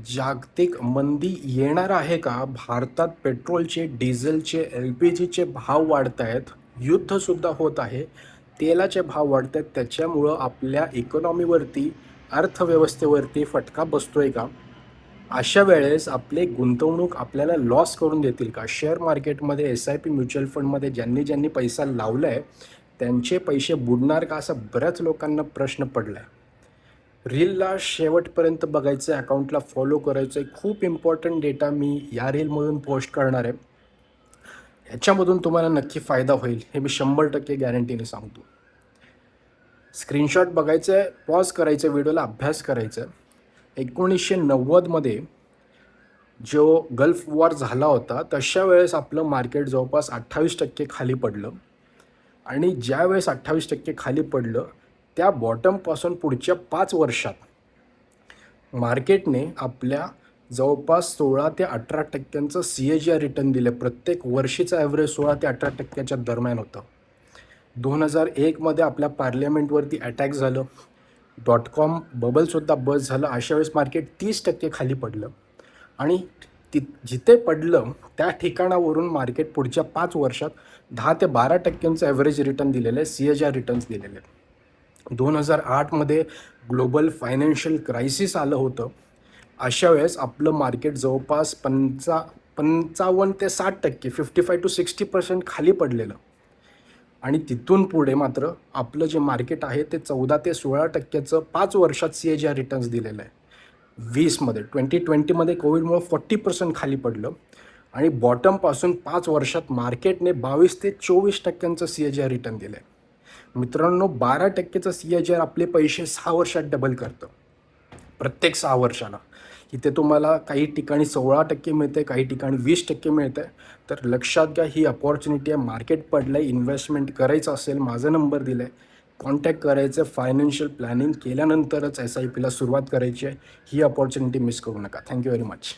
जागतिक मंदी येणार आहे का? भारतात पेट्रोलचे, डिझेलचे, LPGचे भाव वाढत आहेत. युद्धसुद्धा होत आहे. तेलाचे भाव वाढत आहेत. त्याच्यामुळं आपल्या इकॉनॉमीवरती, अर्थव्यवस्थेवरती फटका बसतोय का? अशा वेळेस आपले गुंतवणूक आपल्याला लॉस करून देतील का? शेअर मार्केटमध्ये, SIP म्युच्युअल फंडमध्ये ज्यांनी पैसा लावला आहे, त्यांचे पैसे बुडणार का? असा बऱ्याच लोकांना प्रश्न पडला आहे. रीलला शेवटपर्यंत बघायचं आहे, अकाउंटला फॉलो करायचं आहे. खूप इम्पॉर्टंट डेटा मी या रीलमधून पोस्ट करणार आहे. ह्याच्यामधून तुम्हाला नक्की फायदा होईल हे मी 100% गॅरंटीने सांगतो. स्क्रीनशॉट बघायचं आहे, पॉज करायचं, व्हिडिओला अभ्यास करायचा आहे. 1990मध्ये जो गल्फ वॉर झाला होता तशा वेळेस आपलं मार्केट जवळपास 28% खाली पडलं आणि ज्यावेळेस 28% खाली पडलं त्या बॉटमपासून पुढच्या 5 वर्षात मार्केटने आपल्या जवळपास 16 ते 18% CAGR रिटर्न दिले. प्रत्येक वर्षीचा ॲव्हरेज 16 ते 18% दरम्यान होतं. 2001मध्ये आपल्या पार्लमेंटवरती अटॅक झालं. .com बबलसुद्धा बस झालं. अशा वेळेस मार्केट 30% खाली पडलं आणि जिथे पडलं त्या ठिकाणावरून मार्केट पुढच्या 5 वर्षात 10 ते 12% ॲव्हरेज रिटर्न दिलेलं आहे, CAGR रिटर्न्स दिलेले आहेत. 2008मध्ये ग्लोबल फायनान्शियल क्रायसिस आलं होतं. अशा वेळेस आपलं मार्केट जवळपास 55 ते 60% 55 to 60% खाली पडलेलं आणि तिथून पुढे मात्र आपलं जे मार्केट आहे ते 14 ते 16%चं 5 वर्षात CAGR रिटर्न्स दिलेलं आहे. 2020मध्ये कोविडमुळे 40% खाली पडलं आणि बॉटमपासून 5 वर्षात मार्केटने 22 ते 24% CAGR रिटर्न दिलं आहे. मित्रांनो, 12%चं CAGR आपले पैसे 6 वर्षात डबल करतं. प्रत्येक 6 वर्षाला. इथे तुम्हाला काही ठिकाणी 16% मिळते, काही ठिकाणी 20% मिळतं आहे. तर लक्षात घ्या, ही अपॉर्च्युनिटी आहे. मार्केट पडलं आहे, इन्व्हेस्टमेंट करायचं असेल, माझा नंबर दिला आहे, कॉन्टॅक्ट करायचं. फायनान्शियल प्लॅनिंग केल्यानंतरच SIPला सुरुवात करायची आहे. ही अपॉर्च्युनिटी मिस करू नका. Thank you very much.